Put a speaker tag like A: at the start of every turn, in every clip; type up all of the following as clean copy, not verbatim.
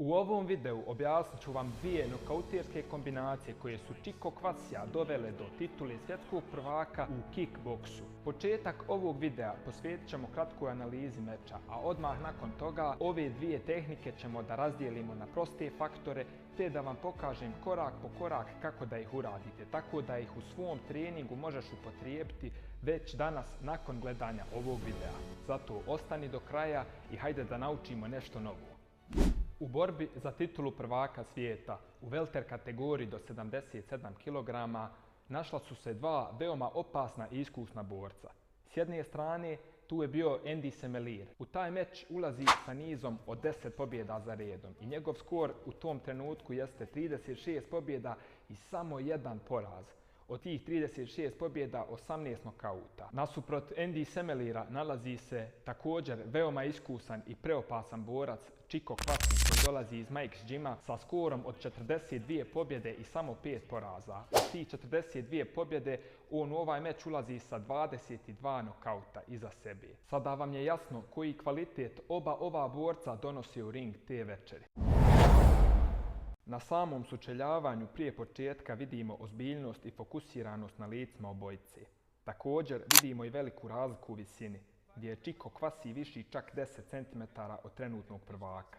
A: U ovom videu objasnit ću vam dvije nokauterske kombinacije koje su Chico Kvassija dovele do titule svjetskog prvaka u kickboksu. Početak ovog videa posvetit ćemo kratkoj analizi meča, a odmah nakon toga ove dvije tehnike ćemo da razdijelimo na proste faktore te da vam pokažem korak po korak kako da ih uradite, tako da ih u svom treningu možeš upotrijebiti već danas nakon gledanja ovog videa. Zato ostani do kraja i hajde da naučimo nešto novo. U borbi za titulu prvaka svijeta u welter kategoriji do 77 kg našla su se dva veoma opasna i iskusna borca. S jedne strane tu je bio Andy Semelir. U taj meč ulazi sa nizom od 10 pobjeda za redom i njegov skor u tom trenutku jeste 36 pobjeda i samo jedan poraz. Od tih 36 pobjeda 18 nokauta. Nasuprot Andy Semelira nalazi se također veoma iskusan i preopasan borac Chico Kvassija koji dolazi iz Mike's Gyma sa skorom od 42 pobjede i samo 5 poraza. Od tih 42 pobjede on u ovaj meč ulazi sa 22 nokauta iza sebe. Sada vam je jasno koji kvalitet oba ova borca donosi u ring te večeri. Na samom sučeljavanju prije početka vidimo ozbiljnost i fokusiranost na licima obojice. Također vidimo i veliku razliku u visini, gdje je Chico Kvassija viši čak 10 cm od trenutnog prvaka.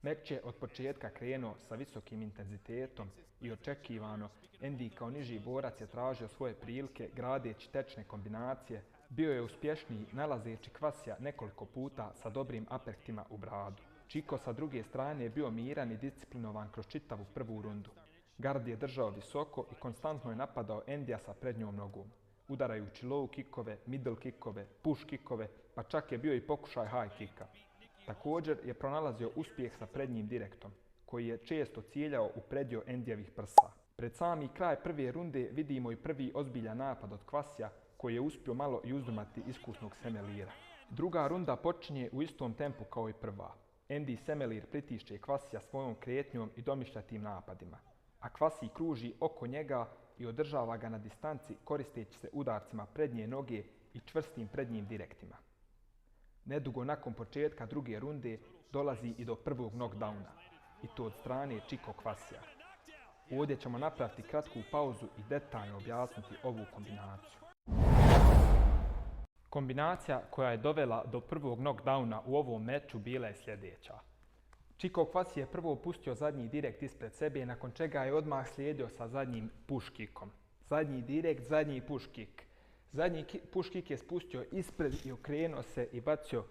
A: Meč je od početka krenuo sa visokim intenzitetom i očekivano Andy kao niži borac je tražio svoje prilike gradeći tečne kombinacije. Bio je uspješniji nalazeći Kvassija nekoliko puta sa dobrim apertima u bradu. Chico sa druge strane je bio miran i disciplinovan kroz čitavu prvu rundu. Gard je držao visoko i konstantno je napadao Andyja sa prednjom nogom, udarajući low kickove, middle kickove, push kickove, pa čak je bio i pokušaj high kicka. Također je pronalazio uspjeh sa prednjim direktom, koji je često ciljao u predio Andyjevih prsa. Pred sami kraj prve runde vidimo i prvi ozbiljan napad od Kvassija, koji je uspio malo i uzdrmati iskusnog Semelira. Druga runda počinje u istom tempu kao i prva. Andy Semelir pritišće Kvassija svojom kretnjom i domišljatim napadima, a Kvassija kruži oko njega i održava ga na distanci koristeći se udarcima prednje noge i čvrstim prednjim direktima. Nedugo nakon početka druge runde dolazi i do prvog knockdowna, i to od strane Chico Kvassija. Ovdje ćemo napraviti kratku pauzu i detaljno objasniti ovu kombinaciju. Kombinacija koja je dovela do prvog knockdowna u ovom meču bila je sljedeća. Chico Kvassija je prvo pustio zadnji direkt ispred sebe, nakon čega je odmah slijedio sa zadnjim push kickom. Zadnji direkt, zadnji push kick. Zadnji push kick je spustio ispred i okrenuo se i bacio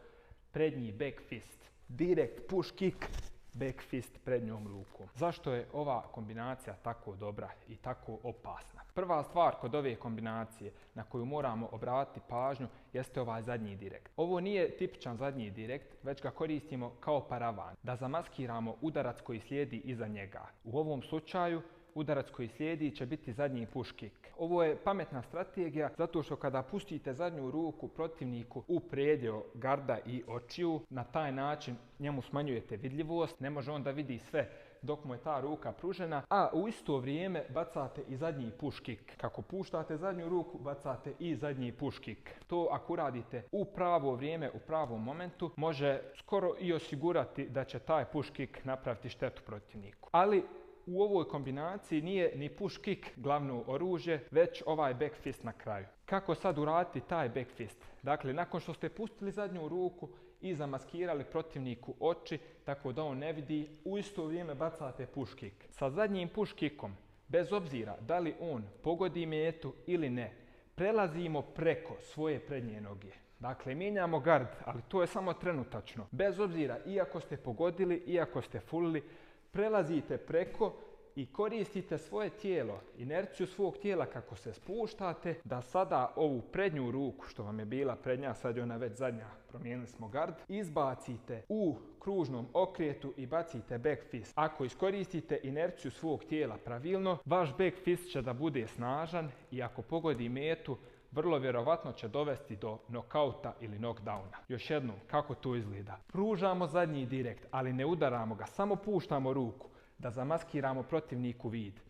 A: prednji back fist. Direkt push kick, back fist prednjom rukom. Zašto je ova kombinacija tako dobra i tako opasna? Prva stvar kod ove kombinacije na koju moramo obratiti pažnju jeste ovaj zadnji direkt. Ovo nije tipičan zadnji direkt, već ga koristimo kao paravan, da zamaskiramo udarac koji slijedi iza njega. U ovom slučaju udarac koji slijedi će biti zadnji push kick. Ovo je pametna strategija zato što kada pustite zadnju ruku protivniku u predio garda i očiju, na taj način njemu smanjujete vidljivost, ne može on da vidi sve dok mu je ta ruka pružena, a u isto vrijeme bacate i zadnji push kick. Kako puštate zadnju ruku, bacate i zadnji push kick. To ako uradite u pravo vrijeme, u pravom momentu, može skoro i osigurati da će taj push kick napraviti štetu protivniku. Ali u ovoj kombinaciji nije ni push kick glavno oružje, već ovaj back fist na kraju. Kako sad uraditi taj back fist? Dakle, nakon što ste pustili zadnju ruku i zamaskirali protivniku oči, tako da on ne vidi, u isto vrijeme bacate push kick. Sa zadnjim push kickom, bez obzira da li on pogodi metu ili ne, prelazimo preko svoje prednje noge. Dakle, mijenjamo gard, ali to je samo trenutačno. Bez obzira, iako ste pogodili, iako ste fulili, prelazite preko i koristite svoje tijelo, inerciju svog tijela kako se spuštate, da sada ovu prednju ruku, što vam je bila prednja, sad je ona već zadnja, promijenili smo gard, izbacite u kružnom okretu i bacite back fist. Ako iskoristite inerciju svog tijela pravilno, vaš back fist će da bude snažan i ako pogodi metu, vrlo vjerovatno će dovesti do nokauta ili knockdowna. Još jednom, kako to izgleda? Pružamo zadnji direkt, ali ne udaramo ga, samo puštamo ruku da zamaskiramo protivniku vid.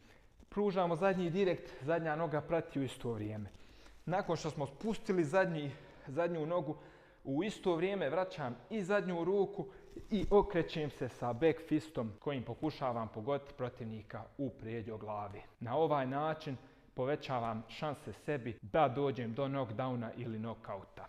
A: Pružamo zadnji direkt, zadnja noga prati u isto vrijeme. Nakon što smo spustili zadnju nogu, u isto vrijeme vraćam i zadnju ruku i okrećem se sa back fistom kojim pokušavam pogoditi protivnika u prednjoj glavi. Na ovaj način povećavam šanse sebi da dođem do knockdowna ili knockouta.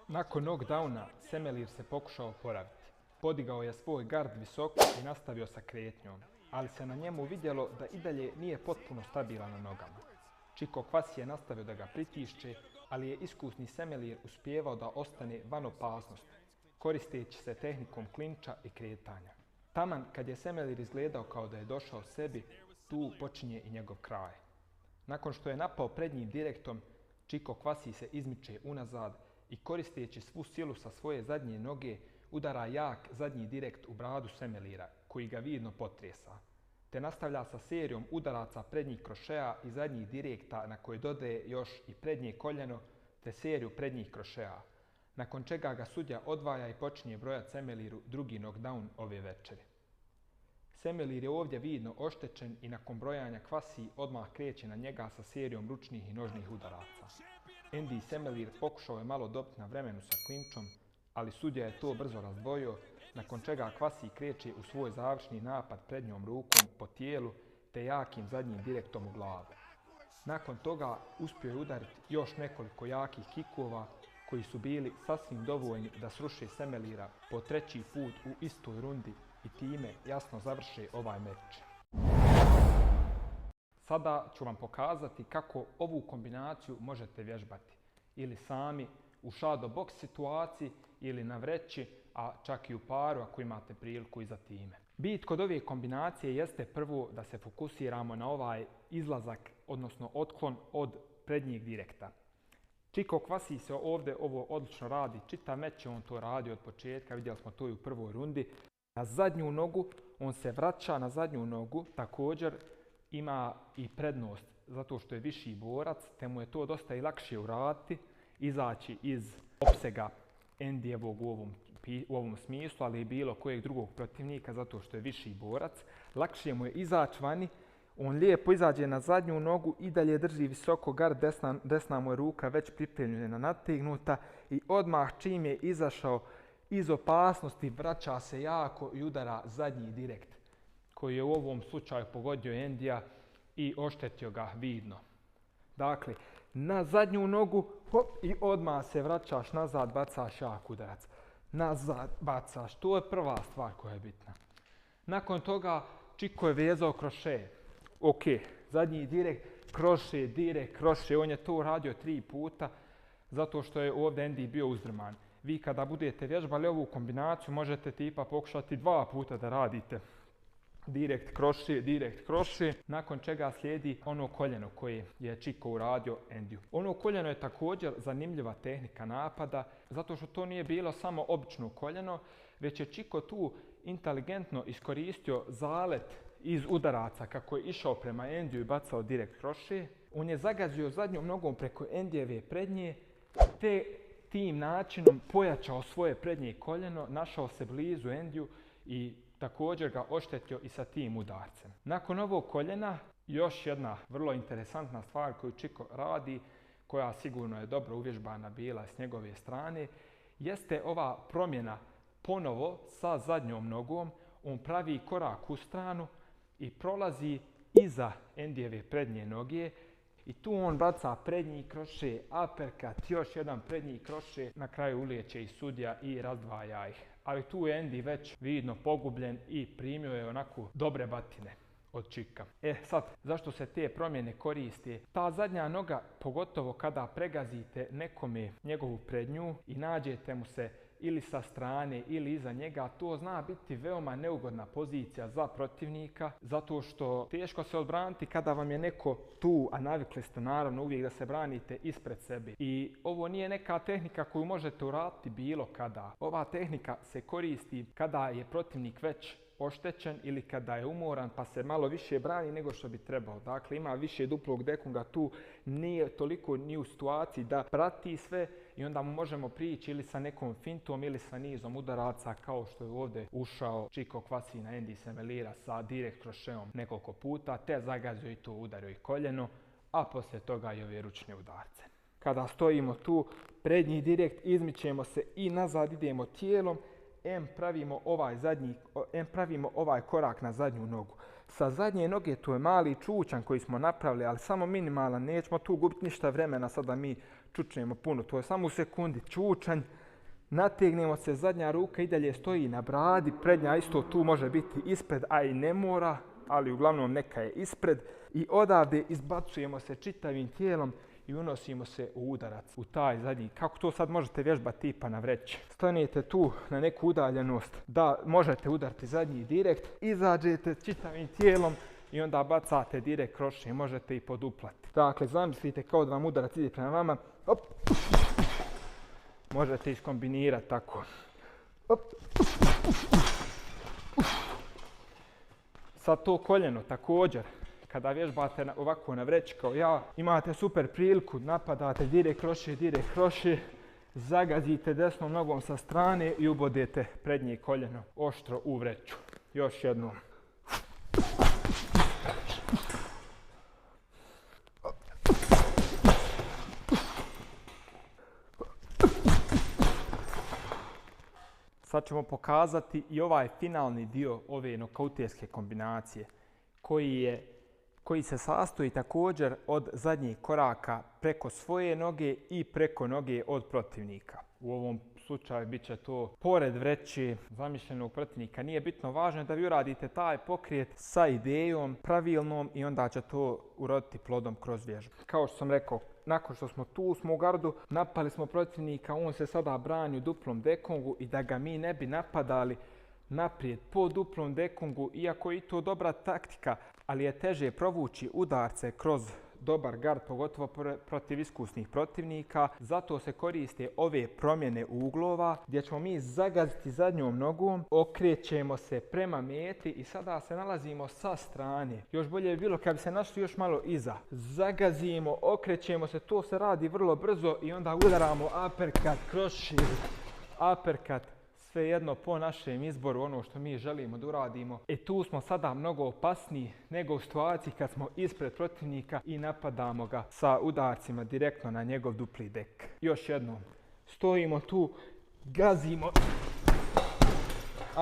A: Nakon knockdowna Semelier se pokušao oporaviti. Podigao je svoj gard visoko i nastavio sa kretnjom, ali se na njemu vidjelo da i dalje nije potpuno stabilan na nogama. Chico Kwasi je nastavio da ga pritišće, ali je iskusni Semelier uspijevao da ostane van opasnosti, koristeći se tehnikom klinča i kretanja. Taman kad je Semelier izgledao kao da je došao sebi, tu počinje i njegov kraj. Nakon što je napao prednjim direktom, Chico Kwasi se izmiče unazad i koristeći svu silu sa svoje zadnje noge udara jak zadnji direkt u bradu Semeliera, koji ga vidno potresa, te nastavlja sa serijom udaraca prednjih krošeja i zadnjih direkta na koje dodaje još i prednje koljeno te seriju prednjih krošeja, nakon čega ga sudja odvaja i počinje brojati Semelieru drugi knockdown ove večeri. Semelier je ovdje vidno oštećen i nakon brojanja Kwasi odmah kreće na njega sa serijom ručnih i nožnih udaraca. Andy Semelier pokušao je malo dobiti na vremenu sa klinčom, ali sudja je to brzo razdvojio, nakon čega Kwasi kreće u svoj završni napad prednjom rukom po tijelu te jakim zadnjim direktom u glavu. Nakon toga uspio je udariti još nekoliko jakih kikova koji su bili sasvim dovoljni da sruše Semeliera po treći put u istoj rundi i time jasno završe ovaj meč. Sada ću vam pokazati kako ovu kombinaciju možete vježbati ili sami u shadow box situaciji ili na vreći, a čak i u paru ako imate priliku i za time. Bit kod ove kombinacije jeste prvo da se fokusiramo na ovaj izlazak, odnosno otklon od prednjeg direkta. Chico Kwasi se ovdje ovo odlično radi, čitav meč je on to radio od početka, vidjeli smo to i u prvoj rundi. Na zadnju nogu, on se vraća na zadnju nogu, također ima i prednost zato što je viši borac, te mu je to dosta i lakše uraditi, izaći iz opsega Andyjevog u ovom smislu, ali i bilo kojeg drugog protivnika zato što je viši borac. Lakše mu je izaći vani, on lijepo izađe na zadnju nogu i dalje drži visoko gard, desna mu je ruka već pripremljena, nategnuta i odmah čim je izašao iz opasnosti vraća se jako i udara zadnji direkt koji je u ovom slučaju pogodio Andyja i oštetio ga vidno. Dakle, na zadnju nogu hop, i odmah se vraćaš nazad, bacaš jak udarac. Nazad bacaš, to je prva stvar koja je bitna. Nakon toga Chico je vezao kroše. Ok, zadnji direkt, kroše, on je to uradio 3 puta zato što je ovdje Andy bio uzdrman. Vi kada budete vježbali ovu kombinaciju možete tipa pokušati 2 puta da radite. Direkt kroše, nakon čega slijedi ono koljeno koje je Chico uradio Andyju. Ono koljeno je također zanimljiva tehnika napada, zato što to nije bilo samo obično koljeno, već je Chico tu inteligentno iskoristio zalet iz udaraca kako je išao prema Andyju i bacao direkt kroše. On je zagazio zadnjom nogom preko Andyjeve prednje, te tim načinom pojačao svoje prednje koljeno, našao se blizu Andyju i također ga oštetio i sa tim udarcem. Nakon ovog koljena, još jedna vrlo interesantna stvar koju Chico radi, koja sigurno je dobro uvježbana bila s njegove strane, jeste ova promjena ponovo sa zadnjom nogom. On pravi korak u stranu i prolazi iza Andyjeve prednje noge i tu on baca prednji kroše, uppercut, još jedan prednji kroše, na kraju ulijeće i sudja i razdvaja ih. Ali tu je Andy već vidno pogubljen i primio je onako dobre batine od Chica. Sad, zašto se te promjene koriste? Ta zadnja noga, pogotovo kada pregazite nekome njegovu prednju i nađete mu se ili sa strane ili iza njega, to zna biti veoma neugodna pozicija za protivnika, zato što teško se odbraniti kada vam je neko tu, a navikli ste naravno uvijek da se branite ispred sebe. I ovo nije neka tehnika koju možete uraditi bilo kada. Ova tehnika se koristi kada je protivnik već oštećen ili kada je umoran pa se malo više brani nego što bi trebao. Dakle, ima više duplog dekunga tu, nije toliko ni u situaciji da prati sve i onda mu možemo prići ili sa nekom fintom ili sa nizom udaraca kao što je ovdje ušao Chico Kvassi na Andy Semelira sa direkt krošeom nekoliko puta, te zagazio i to udario i koljeno, a poslije toga i ove ručne udarce. Kada stojimo tu, prednji direkt, izmičemo se i nazad idemo tijelom, pravimo ovaj korak na zadnju nogu. Sa zadnje noge tu je mali čučanj koji smo napravili, ali samo minimalan, nećemo tu gubiti ništa vremena sada mi čučnemo puno, to je samo u sekundi čučanj. Nategnemo se, zadnja ruka i dalje stoji na bradi, prednja isto tu može biti ispred, a i ne mora, ali uglavnom neka je ispred. I odavde izbacujemo se čitavim tijelom i unosimo se u udarac, u taj zadnji. Kako to sad možete vježbati tipa na vreći? Stanete tu na neku udaljenost da možete udariti zadnji direkt, izađete čitavim tijelom i onda bacate direkt kroše, možete i poduplati. Dakle, zamislite kao da vam udarac ide prema vama, op, možete iskombinirati tako. Op. Sad to koljeno također. Kada vježbate ovako na vreći kao ja, imate super priliku, napadate direkt kroše, zagazite desnom nogom sa strane i ubodete prednje koljeno oštro u vreću. Još jednom. Sad ćemo pokazati i ovaj finalni dio ove nokauterske kombinacije koji se sastoji također od zadnjih koraka preko svoje noge i preko noge od protivnika. U ovom slučaju bit će to pored vreći zamišljenog protivnika. Nije bitno, važno je da vi uradite taj pokret sa idejom pravilnom i onda će to uroditi plodom kroz vježbu. Kao što sam rekao, nakon što smo tu smo u gardu, napali smo protivnika, on se sada brani u duplom dekungu i da ga mi ne bi napadali naprijed po duplom dekungu, iako je i to dobra taktika, ali je teže provući udarce kroz dobar gard, pogotovo protiv iskusnih protivnika. Zato se koriste ove promjene uglova gdje ćemo mi zagaziti zadnjom nogom, okrećemo se prema meti i sada se nalazimo sa strane. Još bolje bi bilo kad bi se našli još malo iza. Zagazimo, okrećemo se, to se radi vrlo brzo i onda udaramo uppercut, crochet, uppercut. Svejedno po našem izboru ono što mi želimo da uradimo. Tu smo sada mnogo opasniji nego u situaciji kad smo ispred protivnika i napadamo ga sa udarcima direktno na njegov dupli dek. Još jednom, stojimo tu, gazimo,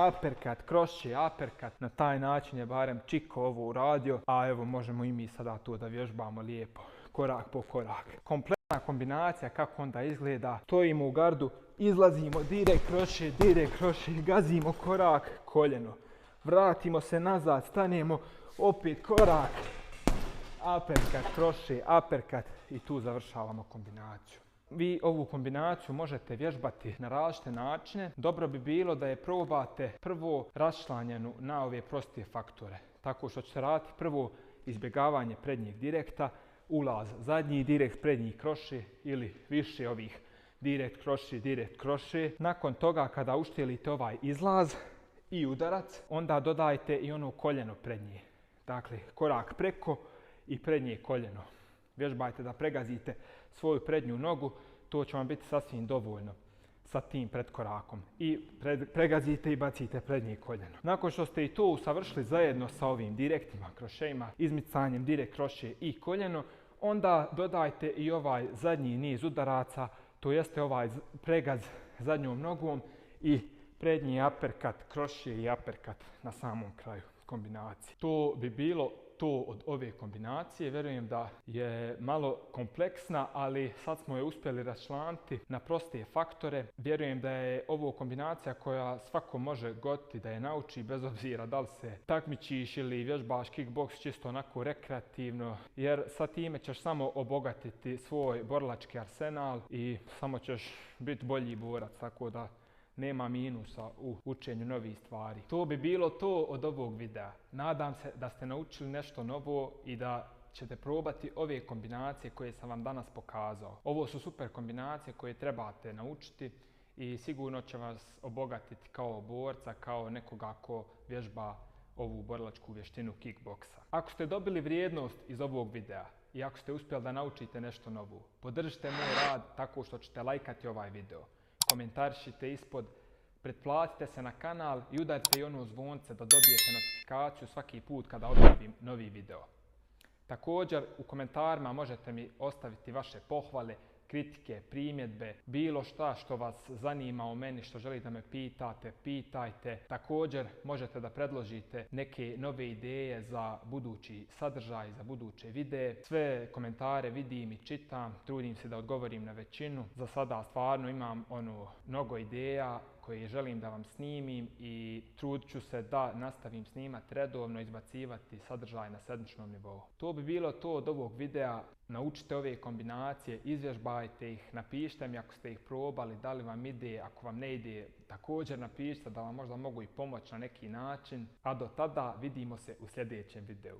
A: uppercut, crochet, uppercut. Na taj način je barem Chico ovo uradio, a evo možemo i mi sada to da vježbamo lijepo, korak po korak. Kompletna kombinacija kako onda izgleda, stojimo u gardu, izlazimo, direkt kroše, gazimo korak, koljeno. Vratimo se nazad, stanemo, opet korak, uppercut, kroše, uppercut i tu završavamo kombinaciju. Vi ovu kombinaciju možete vježbati na različite načine. Dobro bi bilo da je probate prvo raščlanjenu na ove prostije faktore. Tako što ćete raditi prvo izbjegavanje prednjeg direkta, ulaz zadnji direkt, prednji kroše ili više ovih direkt kroše. Nakon toga kada uštijelite ovaj izlaz i udarac, onda dodajte i ono koljeno prednje. Dakle, korak preko i prednje koljeno. Vježbajte da pregazite svoju prednju nogu, to će vam biti sasvim dovoljno sa tim predkorakom. I pregazite i bacite prednje koljeno. Nakon što ste i to usavršili zajedno sa ovim direktima, krošejima, izmicanjem direkt kroše i koljeno, onda dodajte i ovaj zadnji niz udaraca, to jeste ovaj pregaz zadnjom nogom i prednji uppercut, kroše i uppercut na samom kraju kombinacije. To bi bilo to od ove kombinacije. Vjerujem da je malo kompleksna, ali sad smo je uspjeli raščlaniti na prostije faktore. Vjerujem da je ovo kombinacija koja svako može goditi da je nauči, bez obzira da li se takmičiš ili vježbaš kickboks čisto onako rekreativno, jer sa time ćeš samo obogatiti svoj borilački arsenal i samo ćeš biti bolji borac, tako da nema minusa u učenju novih stvari. To bi bilo to od ovog videa. Nadam se da ste naučili nešto novo i da ćete probati ove kombinacije koje sam vam danas pokazao. Ovo su super kombinacije koje trebate naučiti i sigurno će vas obogatiti kao borca, kao nekoga ko vježba ovu borilačku vještinu kickboksa. Ako ste dobili vrijednost iz ovog videa i ako ste uspjeli da naučite nešto novo, podržite moj rad tako što ćete lajkati ovaj video, komentarišite ispod, pretplatite se na kanal i udarite i ono zvonce da dobijete notifikaciju svaki put kada objavim novi video. Također u komentarima možete mi ostaviti vaše pohvale, kritike, primjedbe, bilo šta što vas zanima o meni, što želite da me pitate, pitajte. Također možete da predložite neke nove ideje za budući sadržaj, za buduće videe. Sve komentare vidim i čitam, trudim se da odgovorim na većinu. Za sada stvarno imam mnogo ideja koje želim da vam snimim i trudit ću se da nastavim snimati redovno, izbacivati sadržaj na sedmičnom nivou. To bi bilo to od ovog videa. Naučite ove kombinacije, izvježbajte ih, napišite mi ako ste ih probali, da li vam ide, ako vam ne ide, također napišite da vam možda mogu i pomoći na neki način. A do tada vidimo se u sljedećem videu.